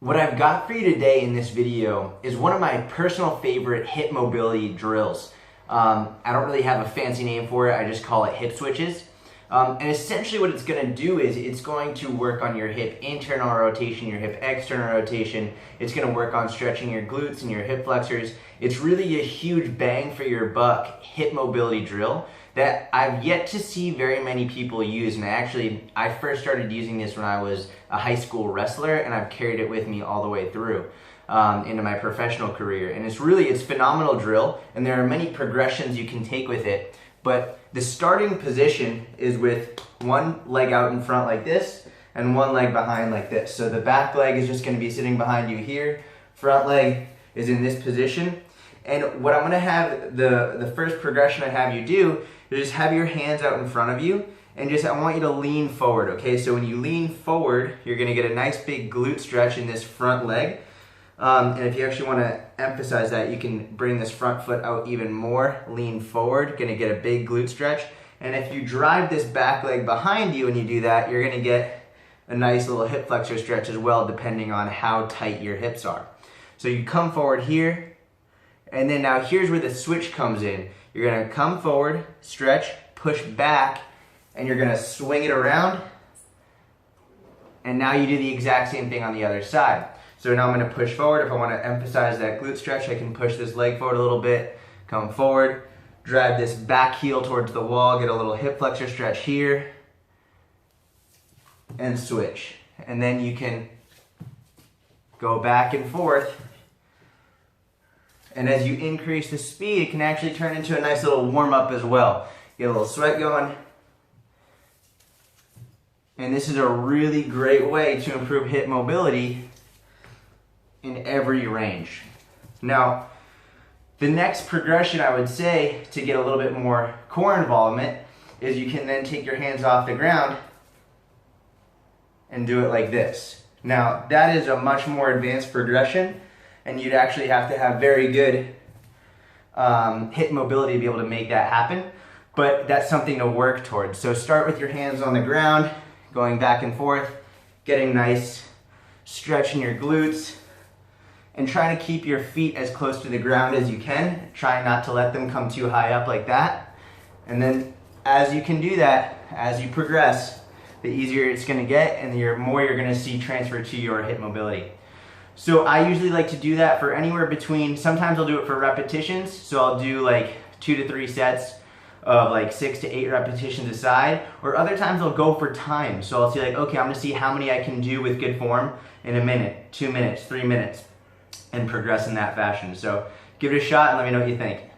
What I've got for you today in this video is one of my personal favorite hip mobility drills. I don't really have a fancy name for it, I just call it hip switches. And essentially what it's going to do is it's going to work on your hip internal rotation, your hip external rotation. It's going to work on stretching your glutes and your hip flexors. It's really a huge bang for your buck hip mobility drill that I've yet to see very many people use. And I first started using this when I was a high school wrestler, and I've carried it with me all the way through into my professional career. And it's phenomenal drill, and there are many progressions you can take with it. But the starting position is with one leg out in front like this and one leg behind like this. So the back leg is just going to be sitting behind you here. Front leg is in this position. And what I'm going to have, the first progression I have you do is just have your hands out in front of you and I want you to lean forward, okay? So when you lean forward, you're going to get a nice big glute stretch in this front leg. And if you actually want to emphasize that, you can bring this front foot out even more, lean forward, going to get a big glute stretch. And if you drive this back leg behind you and you do that, you're going to get a nice little hip flexor stretch as well, depending on how tight your hips are. So you come forward here, and then now here's where the switch comes in. You're going to come forward, stretch, push back, and you're going to swing it around. And now you do the exact same thing on the other side. So now I'm going to push forward. If I want to emphasize that glute stretch, I can push this leg forward a little bit, come forward, drive this back heel towards the wall, get a little hip flexor stretch here, and switch. And then you can go back and forth. And as you increase the speed, it can actually turn into a nice little warm-up as well. Get a little sweat going. And this is a really great way to improve hip mobility in every range. Now, the next progression I would say to get a little bit more core involvement is you can then take your hands off the ground and do it like this. Now, that is a much more advanced progression, and you'd actually have to have very good hip mobility to be able to make that happen, but that's something to work towards. So start with your hands on the ground, going back and forth, getting nice stretch in your glutes, and trying to keep your feet as close to the ground as you can. Try not to let them come too high up like that. And then as you can do that, as you progress, the easier it's going to get and the more you're going to see transfer to your hip mobility. So I usually like to do that for anywhere between, sometimes I'll do it for repetitions, so I'll do like 2 to 3 sets of like 6 to 8 repetitions a side, or other times I'll go for time. So I'll see like, okay, I'm going to see how many I can do with good form in a minute, 2 minutes, 3 minutes, and progress in that fashion. So give it a shot and let me know what you think.